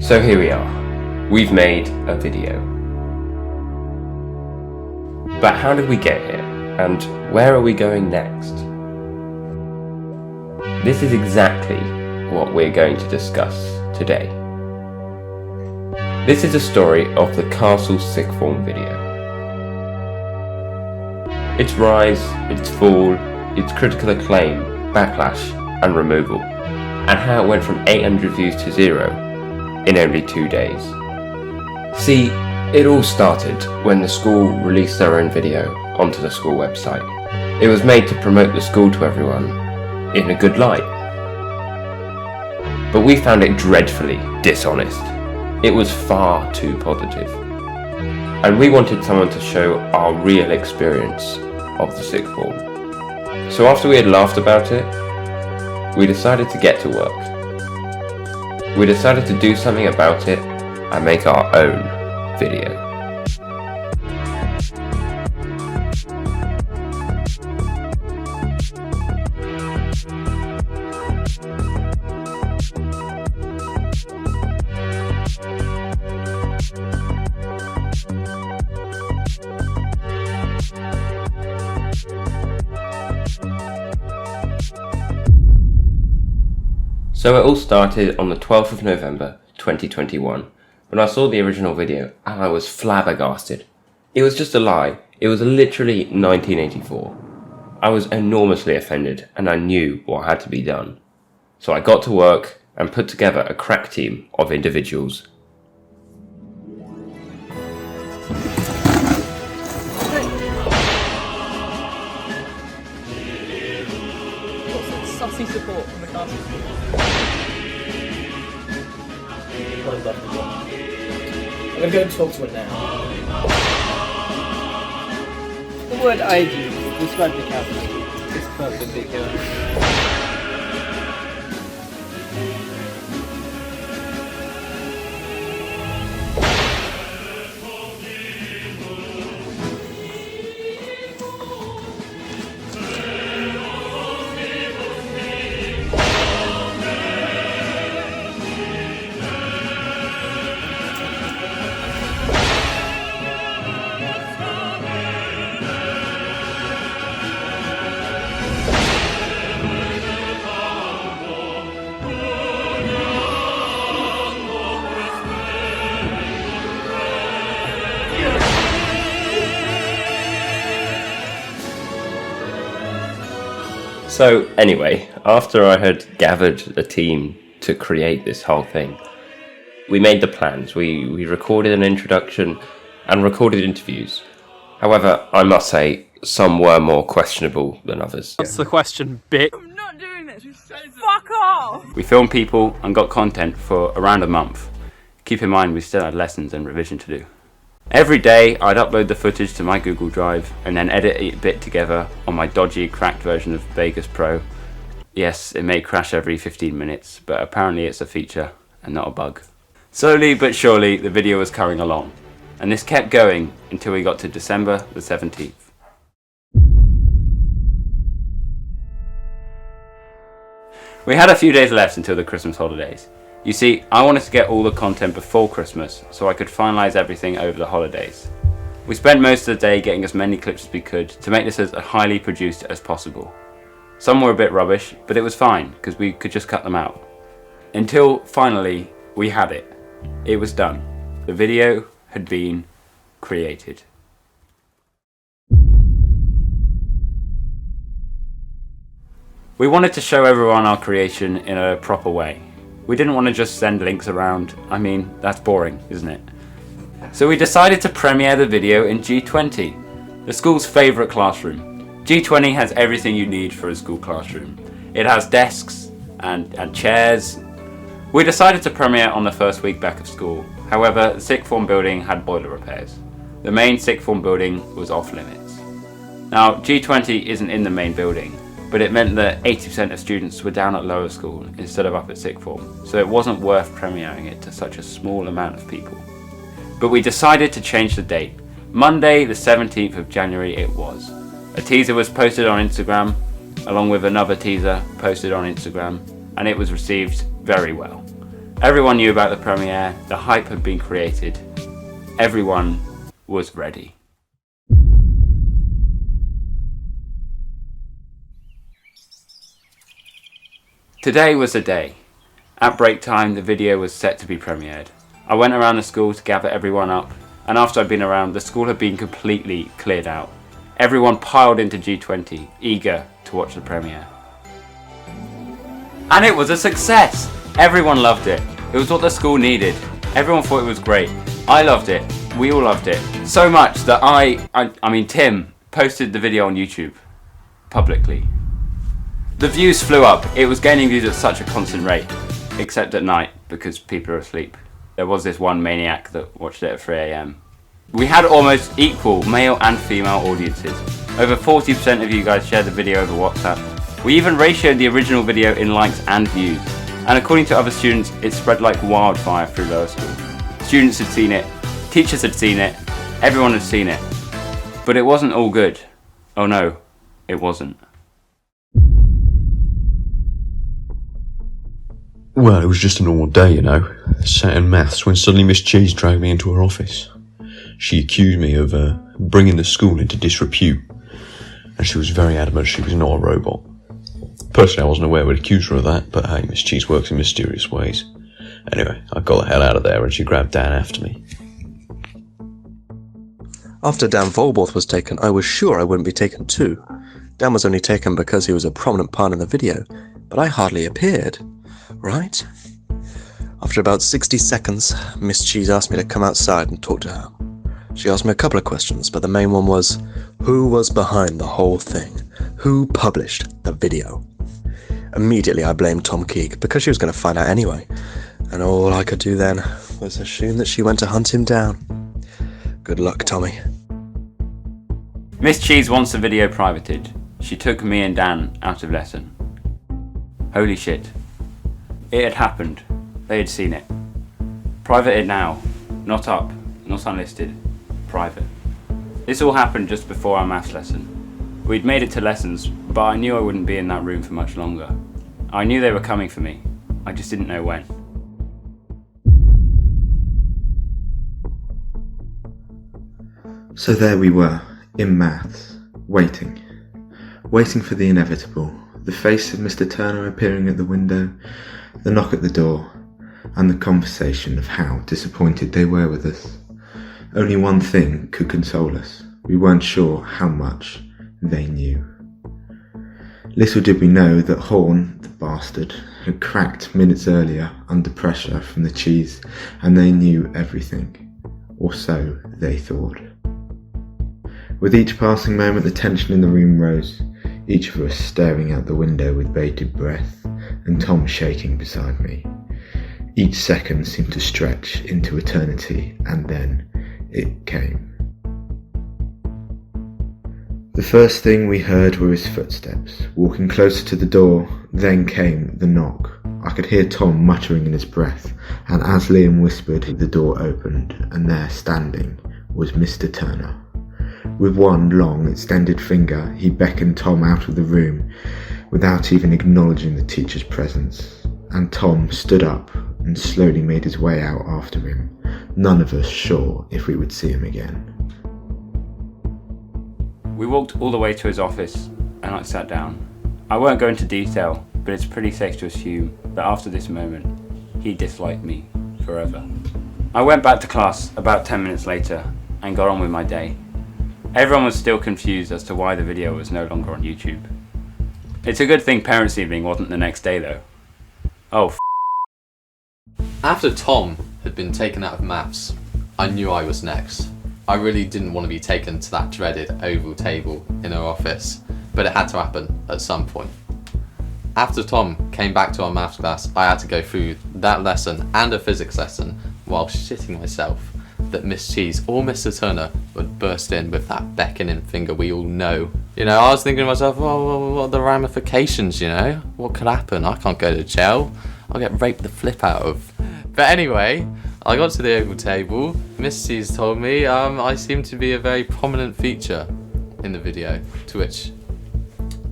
So here we are. We've made a video. But how did we get here? And where are we going next? This is exactly what we're going to discuss today. This is a story of the Castle Sixth Form video. Its rise, its fall, its critical acclaim, backlash and removal, and how it went from 800 views to 0 in only 2 days. See, it all started when the school released their own video onto the school website. It was made to promote the school to everyone in a good light. But we found it dreadfully dishonest. It was far too positive. And we wanted someone to show our real experience of the sixth form. So after we had laughed about it, we decided to get to work. We decided to do something about it and make our own video. So it all started on the 12th of November 2021 when I saw the original video and I was flabbergasted. It was just a lie. It was literally 1984. I was enormously offended and I knew what had to be done. So I got to work and put together a crack team of individuals. Sussy support from the castle. I'm going to go and talk to it now. The word I use describes the castle. It's perpendicular. So anyway, after I had gathered a team to create this whole thing, we made the plans. We recorded an introduction and recorded interviews. However, I must say, some were more questionable than others. What's the question, bit? I'm not doing this. Fuck off! We filmed people and got content for around a month. Keep in mind we still had lessons and revision to do. Every day I'd upload the footage to my Google Drive and then edit it a bit together on my dodgy, cracked version of Vegas Pro. Yes, it may crash every 15 minutes, but apparently it's a feature and not a bug. Slowly but surely the video was coming along, and this kept going until we got to December the 17th. We had a few days left until the Christmas holidays. You see, I wanted to get all the content before Christmas so I could finalise everything over the holidays. We spent most of the day getting as many clips as we could to make this as highly produced as possible. Some were a bit rubbish, but it was fine because we could just cut them out. Until finally we had it. It was done. The video had been created. We wanted to show everyone our creation in a proper way. We didn't want to just send links around. I mean, that's boring, isn't it? So we decided to premiere the video in G20, the school's favourite classroom. G20 has everything you need for a school classroom. It has desks and chairs. We decided to premiere on the first week back of school. However, the sixth form building had boiler repairs. The main sixth form building was off limits. Now, G20 isn't in the main building, but it meant that 80% of students were down at lower school instead of up at sixth form, so it wasn't worth premiering it to such a small amount of people. But we decided to change the date. Monday the 17th of January it was. A teaser was posted on Instagram, along with another teaser posted on Instagram, and it was received very well. Everyone knew about the premiere, the hype had been created, everyone was ready. Today was the day. At break time, the video was set to be premiered. I went around the school to gather everyone up, and after I'd been around, the school had been completely cleared out. Everyone piled into G20, eager to watch the premiere. And it was a success! Everyone loved it. It was what the school needed. Everyone thought it was great. I loved it. We all loved it. So much that Tim posted the video on YouTube. Publicly. The views flew up. It was gaining views at such a constant rate. Except at night, because people are asleep. There was this one maniac that watched it at 3 AM. We had almost equal male and female audiences. Over 40% of you guys shared the video over WhatsApp. We even ratioed the original video in likes and views. And according to other students, it spread like wildfire through lower school. Students had seen it, teachers had seen it, everyone had seen it. But it wasn't all good. Oh no, it wasn't. Well, it was just a normal day, you know. Sat in maths when suddenly Miss Cheese dragged me into her office. She accused me of bringing the school into disrepute, and she was very adamant she was not a robot. Personally, I wasn't aware we'd accuse her of that, but hey, Miss Cheese works in mysterious ways. Anyway, I got the hell out of there and she grabbed Dan after me. After Dan Volborth was taken, I was sure I wouldn't be taken too. Dan was only taken because he was a prominent part in the video, but I hardly appeared. Right? After about 60 seconds, Miss Cheese asked me to come outside and talk to her. She asked me a couple of questions, but the main one was, who was behind the whole thing? Who published the video? Immediately I blamed Tom Keek, because she was going to find out anyway, and all I could do then was assume that she went to hunt him down. Good luck, Tommy. Miss Cheese wants the video privated. She took me and Dan out of lesson. Holy shit. It had happened. They had seen it. Privated now. Not up. Not unlisted. Private. This all happened just before our maths lesson. We'd made it to lessons, but I knew I wouldn't be in that room for much longer. I knew they were coming for me. I just didn't know when. So there we were, in maths, waiting for the inevitable, the face of Mr. Turner appearing at the window, the knock at the door, and the conversation of how disappointed they were with us. Only one thing could console us. We weren't sure how much they knew. Little did we know that Horn, the bastard, had cracked minutes earlier under pressure from the cheese, and they knew everything. Or so they thought. With each passing moment, the tension in the room rose, each of us staring out the window with bated breath, and Tom shaking beside me. Each second seemed to stretch into eternity, and then it came. The first thing we heard were his footsteps, walking closer to the door, then came the knock. I could hear Tom muttering in his breath, and as Liam whispered, the door opened, and there standing was Mr. Turner. With one long, extended finger, he beckoned Tom out of the room, without even acknowledging the teacher's presence, and Tom stood up and slowly made his way out after him, none of us sure if we would see him again. We walked all the way to his office, and I sat down. I won't go into detail, but it's pretty safe to assume that after this moment, he disliked me forever. I went back to class about 10 minutes later, and got on with my day. Everyone was still confused as to why the video was no longer on YouTube. It's a good thing parents' evening wasn't the next day though. Oh, After Tom had been taken out of maths, I knew I was next. I really didn't want to be taken to that dreaded oval table in her office, but it had to happen at some point. After Tom came back to our maths class, I had to go through that lesson and a physics lesson while shitting myself that Miss Cheese or Mr. Turner would burst in with that beckoning finger we all know. You know, I was thinking to myself, well, what are the ramifications, you know? What could happen? I can't go to jail. I'll get raped the flip out of. But anyway, I got to the oval table. Miss Cheese told me I seemed to be a very prominent feature in the video, to which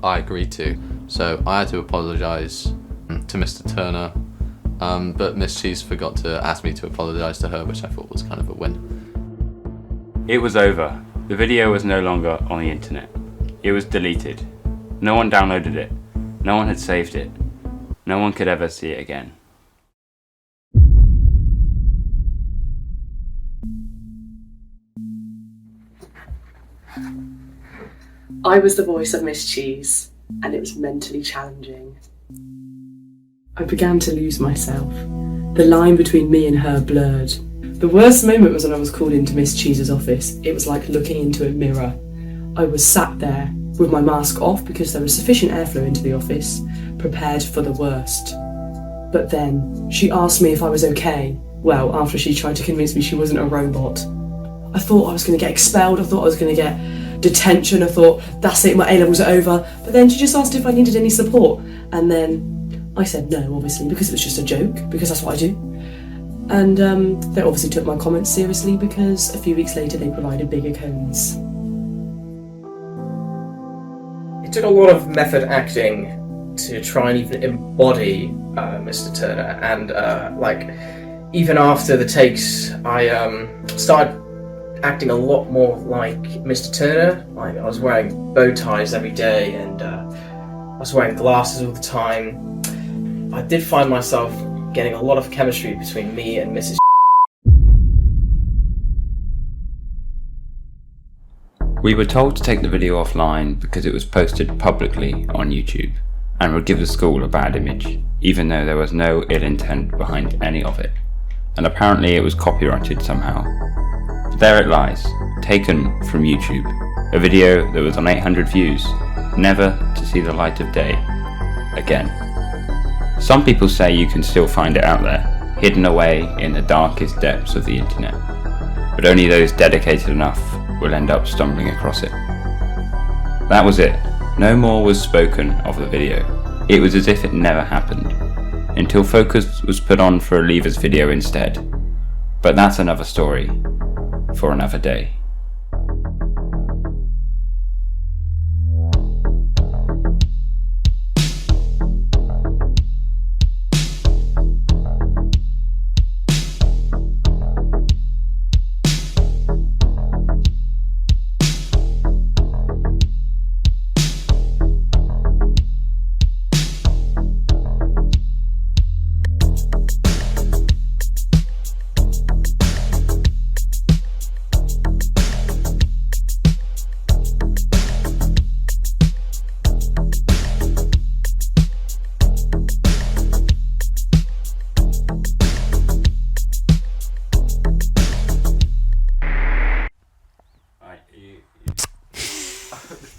I agreed to. So I had to apologise to Mr. Turner but Miss Cheese forgot to ask me to apologise to her, which I thought was kind of a win. It was over. The video was no longer on the internet. It was deleted. No one downloaded it. No one had saved it. No one could ever see it again. I was the voice of Miss Cheese, and it was mentally challenging. I began to lose myself. The line between me and her blurred. The worst moment was when I was called into Miss Cheese's office. It was like looking into a mirror. I was sat there with my mask off because there was sufficient airflow into the office, prepared for the worst. But then she asked me if I was okay. Well, after she tried to convince me she wasn't a robot. I thought I was going to get expelled. I thought I was going to get detention. I thought, that's it, my A-levels are over. But then she just asked if I needed any support. And then I said no, obviously, because it was just a joke, because that's what I do. And they obviously took my comments seriously because a few weeks later they provided bigger cones. It took a lot of method acting to try and even embody Mr. Turner, and even after the takes, I started acting a lot more like Mr. Turner. Like, I was wearing bow ties every day, and I was wearing glasses all the time. I did find myself getting a lot of chemistry between me and Mrs. We were told to take the video offline because it was posted publicly on YouTube and would give the school a bad image, even though there was no ill intent behind any of it, and apparently it was copyrighted somehow. But there it lies, taken from YouTube, a video that was on 800 views, never to see the light of day again. Some people say you can still find it out there, hidden away in the darkest depths of the internet, but only those dedicated enough will end up stumbling across it. That was it. No more was spoken of the video. It was as if it never happened, until focus was put on for a Leavers video instead. But that's another story, for another day.